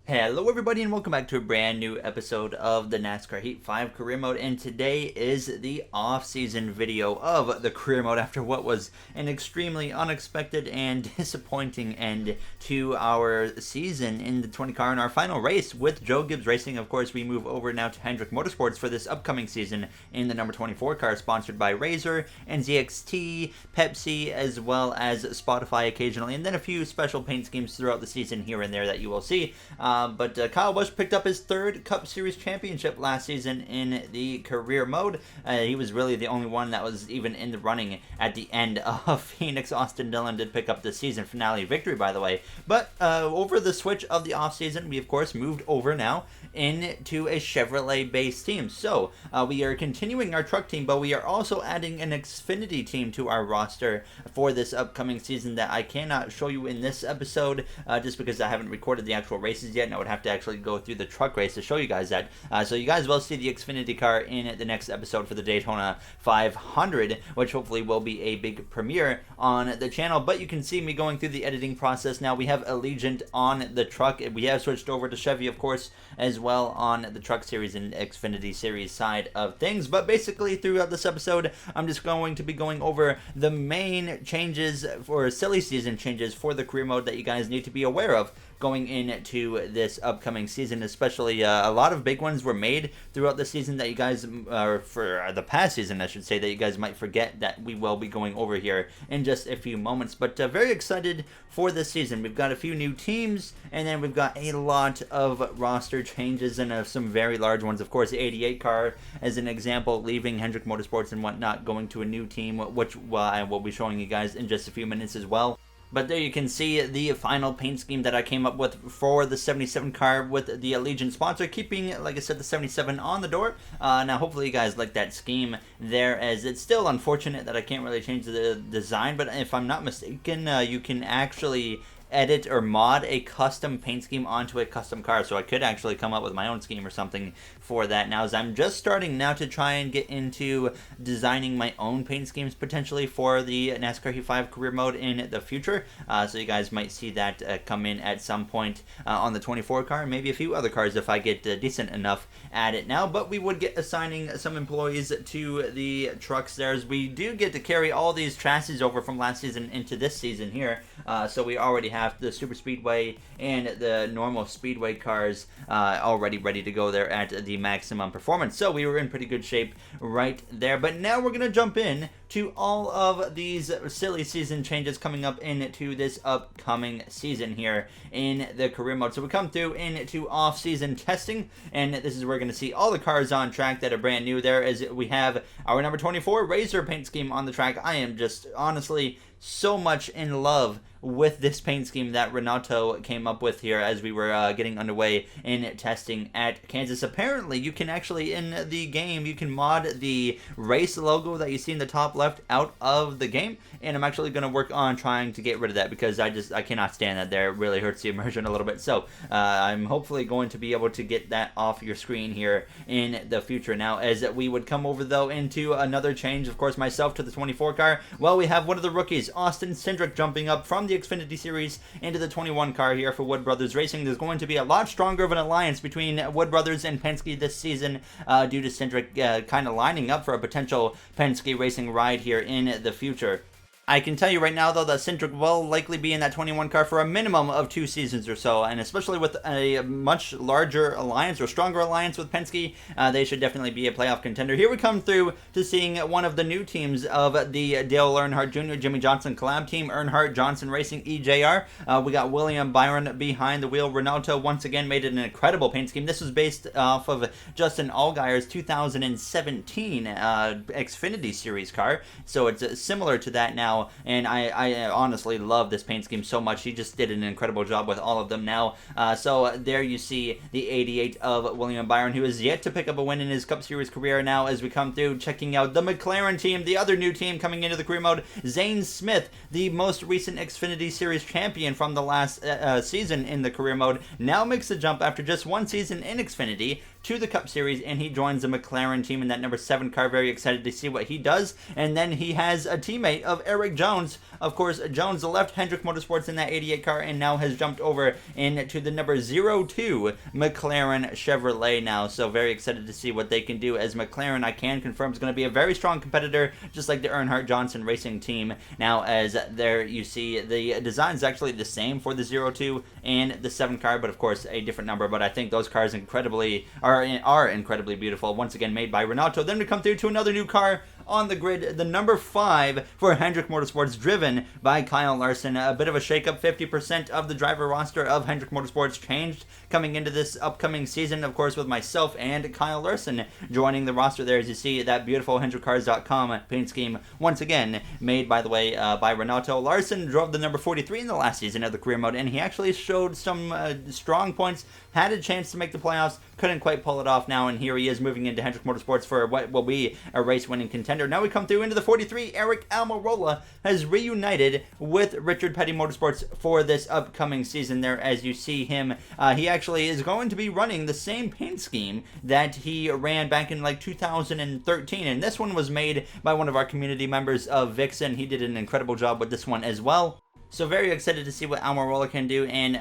Hello everybody and welcome back to a brand new episode of the NASCAR Heat 5 Career Mode, and today is the off-season video of the Career Mode after what was an extremely unexpected and disappointing end to our season in the 20 car in our final race with Joe Gibbs Racing. Of course, we move over now to Hendrick Motorsports for this upcoming season in the number 24 car, sponsored by Razor, NZXT, Pepsi, as well as Spotify occasionally, and then a few special paint schemes throughout the season here and there that you will see. But Kyle Busch picked up his third Cup Series championship last season in the career mode. He was really the only one that was even in the running at the end of Phoenix. Austin Dillon did pick up the season finale victory, by the way. But over the switch of the offseason, we of course moved over now into a Chevrolet-based team. So we are continuing our truck team, but we are also adding an Xfinity team to our roster for this upcoming season that I cannot show you in this episode just because I haven't recorded the actual races yet, and I would have to actually go through the truck race to show you guys that. So you guys will see the Xfinity car in the next episode for the Daytona 500, which hopefully will be a big premiere on the channel. But you can see me going through the editing process now. We have Allegiant on the truck. We have switched over to Chevy, of course, as well on the Truck Series and Xfinity Series side of things. But basically, throughout this episode, I'm just going to be going over the main changes or silly season changes for the career mode that you guys need to be aware of going into this upcoming season. Especially a lot of big ones were made throughout the season that you guys, or for the past season I should say, that you guys might forget that we will be going over here in just a few moments. But very excited for this season. We've got a few new teams, and then we've got a lot of roster changes and some very large ones. Of course, the 88 car as an example, leaving Hendrick Motorsports and whatnot, going to a new team, which I will be showing you guys in just a few minutes as well. But there you can see the final paint scheme that I came up with for the 77 car with the Allegiant sponsor, keeping, like I said, the 77 on the door. Now, hopefully you guys like that scheme there, as it's still unfortunate that I can't really change the design, but if I'm not mistaken, you can actually edit or mod a custom paint scheme onto a custom car, so I could actually come up with my own scheme or something for that now, as I'm just starting now to try and get into designing my own paint schemes potentially for the NASCAR Heat 5 career mode in the future. So you guys might see that come in at some point on the 24 car, maybe a few other cars if I get decent enough at it now. But we would get assigning some employees to the trucks there, as we do get to carry all these chassis over from last season into this season here. So we already have the super speedway and the normal speedway cars already ready to go there at the maximum performance, so we were in pretty good shape right there. But now we're gonna jump in to all of these silly season changes coming up into this upcoming season here in the career mode. So we come through into off-season testing, and this is where we're going to see all the cars on track that are brand new there, as we have our number 24 Razor paint scheme on the track. I am just honestly so much in love with this paint scheme that Renato came up with here as we were getting underway in testing at Kansas. Apparently, you can actually, in the game, you can mod the race logo that you see in the top left out of the game, and I'm actually going to work on trying to get rid of that because I cannot stand that there. It really hurts the immersion a little bit. So I'm hopefully going to be able to get that off your screen here in the future. Now, as we would come over though into another change, of course, myself to the 24 car, well, we have one of the rookies, Austin Cindric, jumping up from the Xfinity Series into the 21 car here for Wood Brothers Racing. There's going to be a lot stronger of an alliance between Wood Brothers and Penske this season due to Cindric kind of lining up for a potential Penske Racing ride here in the future. I can tell you right now, though, that Cindric will likely be in that 21 car for a minimum of 2 seasons or so, and especially with a much larger alliance or stronger alliance with Penske, they should definitely be a playoff contender. Here we come through to seeing one of the new teams of the Dale Earnhardt Jr., Jimmy Johnson collab team, Earnhardt Johnson Racing EJR. We got William Byron behind the wheel. Renato once again made an incredible paint scheme. This was based off of Justin Allgaier's 2017 Xfinity Series car, so it's similar to that now. And I honestly love this paint scheme so much. He just did an incredible job with all of them now. So there you see the 88 of William Byron, who is yet to pick up a win in his Cup Series career. Now, as we come through, checking out the McLaren team, the other new team coming into the career mode, Zane Smith, the most recent Xfinity Series champion from the last season in the career mode, now makes the jump after just one season in Xfinity to the Cup Series, and he joins the McLaren team in that number 7 car. Very excited to see what he does. And then he has a teammate of Erik Jones. Of course, Jones left Hendrick Motorsports in that 88 car and now has jumped over into the number 02 McLaren Chevrolet now. So very excited to see what they can do, as McLaren, I can confirm, is going to be a very strong competitor, just like the Earnhardt Johnson Racing team. Now, as there you see, the design is actually the same for the 02 and the 7 car, but of course a different number. But I think those cars are incredibly beautiful. Once again, made by Renato. Then we come through to another new car on the grid, the number 5 for Hendrick Motorsports, driven by Kyle Larson. A bit of a shakeup. 50% of the driver roster of Hendrick Motorsports changed coming into this upcoming season, of course, with myself and Kyle Larson joining the roster there. As you see, that beautiful HendrickCars.com paint scheme, once again made, by the way, by Renato. Larson drove the number 43 in the last season of the career mode, and he actually showed some strong points, had a chance to make the playoffs, couldn't quite pull it off now, and here he is moving into Hendrick Motorsports for what will be a race-winning contender. Now we come through into the 43. Aric Almirola has reunited with Richard Petty Motorsports for this upcoming season there. As you see him, he actually is going to be running the same paint scheme that he ran back in like 2013, and this one was made by one of our community members of Vixen. He did an incredible job with this one as well. So very excited to see what Almirola can do, and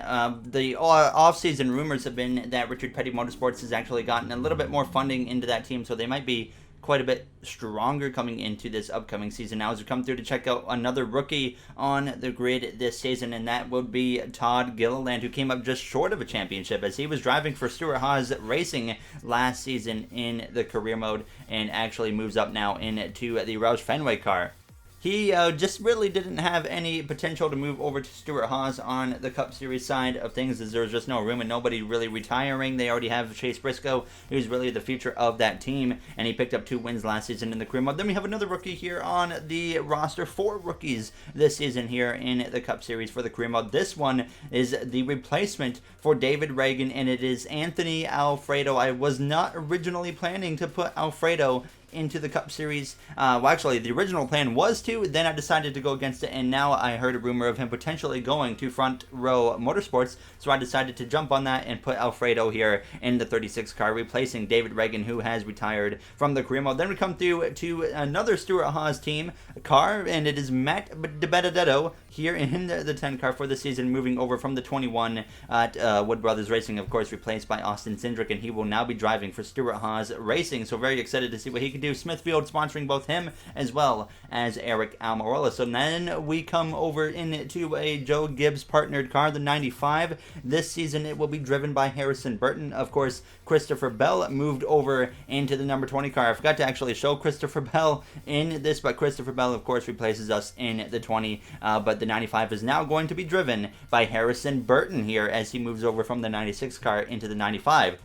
the off-season rumors have been that Richard Petty Motorsports has actually gotten a little bit more funding into that team, so they might be quite a bit stronger coming into this upcoming season. Now, as we come through to check out another rookie on the grid this season, and that would be Todd Gilliland, who came up just short of a championship as he was driving for Stewart-Haas Racing last season in the career mode, and actually moves up now into the Roush Fenway car. He just really didn't have any potential to move over to Stewart-Haas on the Cup Series side of things, as there's just no room and nobody really retiring. They already have Chase Briscoe, who's really the future of that team, and he picked up 2 wins last season in the career mode. Then we have another rookie here on the roster, 4 rookies this season here in the Cup Series for the career mode. This one is the replacement for David Ragan, and it is Anthony Alfredo. I was not originally planning to put Alfredo into the Cup Series. Well, actually, the original plan was to, then I decided to go against it, and now I heard a rumor of him potentially going to Front Row Motorsports, so I decided to jump on that and put Alfredo here in the 36 car, replacing David Ragan, who has retired from the career mode. Then we come through to another Stewart-Haas team car, and it is Matt DiBenedetto here in the 10 car for the season, moving over from the 21 at Wood Brothers Racing, of course, replaced by Austin Cindric, and he will now be driving for Stewart-Haas Racing, so very excited to see what he can do. Smithfield sponsoring both him as well as Aric Almirola. So then we come over into a Joe Gibbs partnered car, the 95. This season it will be driven by Harrison Burton. Of course, Christopher Bell moved over into the number 20 car. I forgot to actually show Christopher Bell in this, but Christopher Bell, of course, replaces us in the 20. But the 95 is now going to be driven by Harrison Burton here as he moves over from the 96 car into the 95.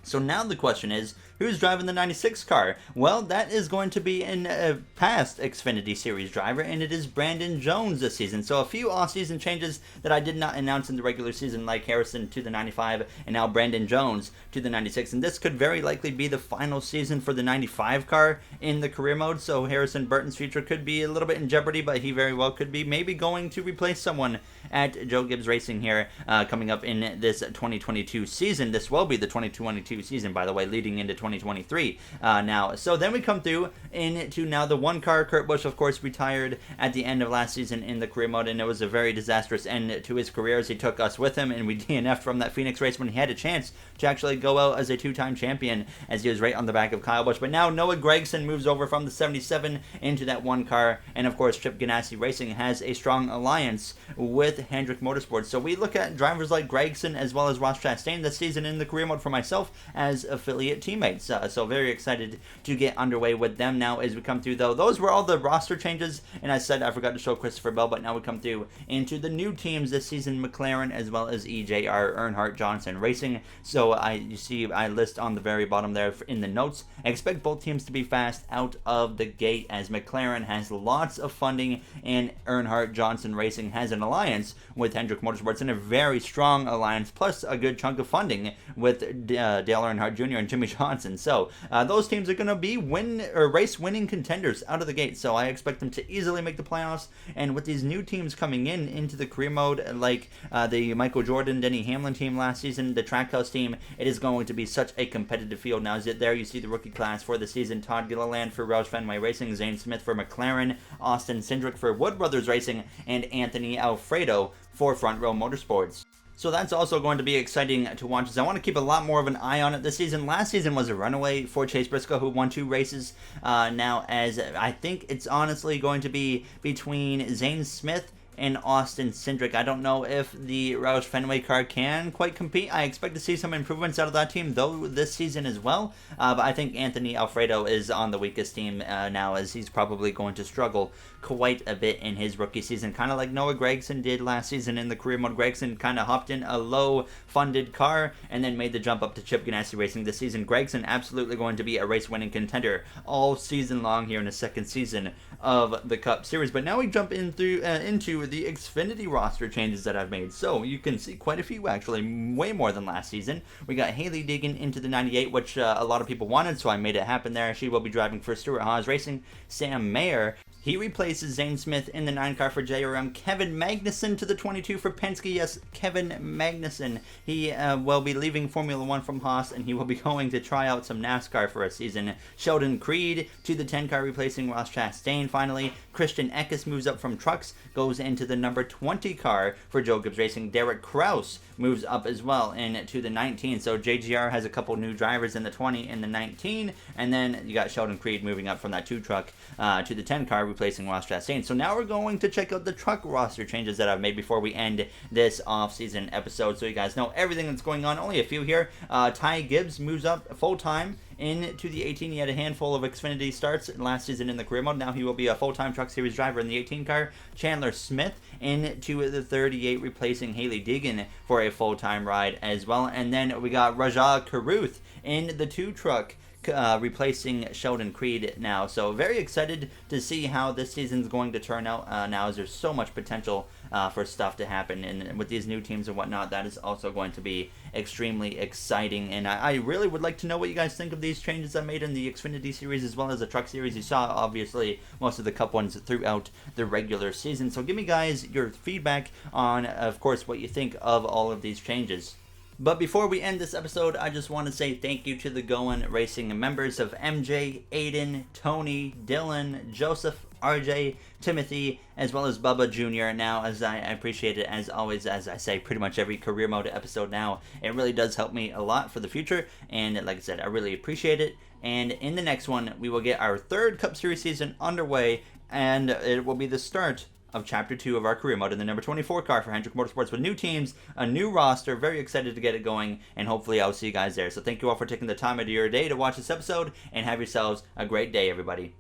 So now the question is, who's driving the 96 car? Well, that is going to be a past Xfinity Series driver, and it is Brandon Jones this season. So a few off-season changes that I did not announce in the regular season, like Harrison to the 95, and now Brandon Jones to the 96. And this could very likely be the final season for the 95 car in the career mode, so Harrison Burton's future could be a little bit in jeopardy, but he very well could be maybe going to replace someone at Joe Gibbs Racing here coming up in this 2022 season. This will be the 2022 season, by the way, leading into 2023 now. So then we come through into now the 1 car. Kurt Busch, of course, retired at the end of last season in the career mode, and it was a very disastrous end to his career as he took us with him, and we DNF'd from that Phoenix race when he had a chance to actually go out as a 2-time champion, as he was right on the back of Kyle Busch. But now Noah Gragson moves over from the 77 into that 1 car, and of course Chip Ganassi Racing has a strong alliance with Hendrick Motorsports. So we look at drivers like Gragson as well as Ross Chastain this season in the career mode for myself as affiliate teammates. So very excited to get underway with them now as we come through, though. Those were all the roster changes, and I said I forgot to show Christopher Bell, but now we come through into the new teams this season, McLaren as well as EJR Earnhardt Johnson Racing. So you see I list on the very bottom there in the notes, expect both teams to be fast out of the gate, as McLaren has lots of funding and Earnhardt Johnson Racing has an alliance with Hendrick Motorsports, and a very strong alliance, plus a good chunk of funding with Dale Earnhardt Jr. and Jimmy Johnson. So those teams are going to be race-winning contenders out of the gate. So I expect them to easily make the playoffs. And with these new teams coming into the career mode, like the Michael Jordan, Denny Hamlin team last season, the Trackhouse team, it is going to be such a competitive field. Now, there you see the rookie class for the season: Todd Gilliland for Roush Fenway Racing, Zane Smith for McLaren, Austin Cindric for Wood Brothers Racing, and Anthony Alfredo for Front Row Motorsports. So that's also going to be exciting to watch, as I want to keep a lot more of an eye on it this season. Last season was a runaway for Chase Briscoe, who won 2 races. Now, as I think it's honestly going to be between Zane Smith and Austin Cindric. I don't know if the Roush Fenway car can quite compete. I expect to see some improvements out of that team, though, this season as well. But I think Anthony Alfredo is on the weakest team now, as he's probably going to struggle quite a bit in his rookie season, kind of like Noah Gragson did last season in the career mode. Gragson kind of hopped in a low-funded car and then made the jump up to Chip Ganassi Racing this season. Gragson absolutely going to be a race-winning contender all season long here in the second season of the Cup Series. But now we jump into the Xfinity roster changes that I've made. So you can see quite a few, actually, way more than last season. We got Hailie Deegan into the 98, which a lot of people wanted, so I made it happen there. She will be driving for Stewart-Haas Racing. Sam Mayer, he replaces Zane Smith in the 9 car for JRM. Kevin Magnussen to the 22 for Penske. Yes, Kevin Magnussen. He will be leaving Formula 1 from Haas, and he will be going to try out some NASCAR for a season. Sheldon Creed to the 10 car, replacing Ross Chastain. Finally, Christian Eckes moves up from Trucks, goes into the number 20 car for Joe Gibbs Racing. Derek Kraus moves up as well into the 19. So JGR has a couple new drivers in the 20 and the 19, and then you got Sheldon Creed moving up from that 2 truck to the 10 car, replacing Ross Chastain. So now we're going to check out the truck roster changes that I've made before we end this off-season episode, so you guys know everything that's going on. Only a few here. Ty Gibbs moves up full-time into the 18. He had a handful of Xfinity starts last season in the career mode. Now he will be a full-time Truck Series driver in the 18 car. Chandler Smith into the 38, replacing Hailie Deegan for a full-time ride as well. And then we got Rajah Caruth in the 2 truck, replacing Sheldon Creed now. So very excited to see how this season's going to turn out now, as there's so much potential for stuff to happen. And with these new teams and whatnot, that is also going to be extremely exciting. And I really would like to know what you guys think of these changes I made in the Xfinity Series as well as the Truck Series. You saw, obviously, most of the Cup ones throughout the regular season. So give me, guys, your feedback on, of course, what you think of all of these changes. But before we end this episode, I just want to say thank you to the Going Racing members of MJ, Aiden, Tony, Dylan, Joseph, RJ, Timothy, as well as Bubba Jr. Now, as I appreciate it, as always, as I say, pretty much every career mode episode now, it really does help me a lot for the future, and like I said, I really appreciate it. And in the next one, we will get our 3rd Cup Series season underway, and it will be the start of Chapter 2 of our career mode in the number 24 car for Hendrick Motorsports, with new teams, a new roster. Very excited to get it going, and hopefully I'll see you guys there. So thank you all for taking the time out of your day to watch this episode, and have yourselves a great day, everybody.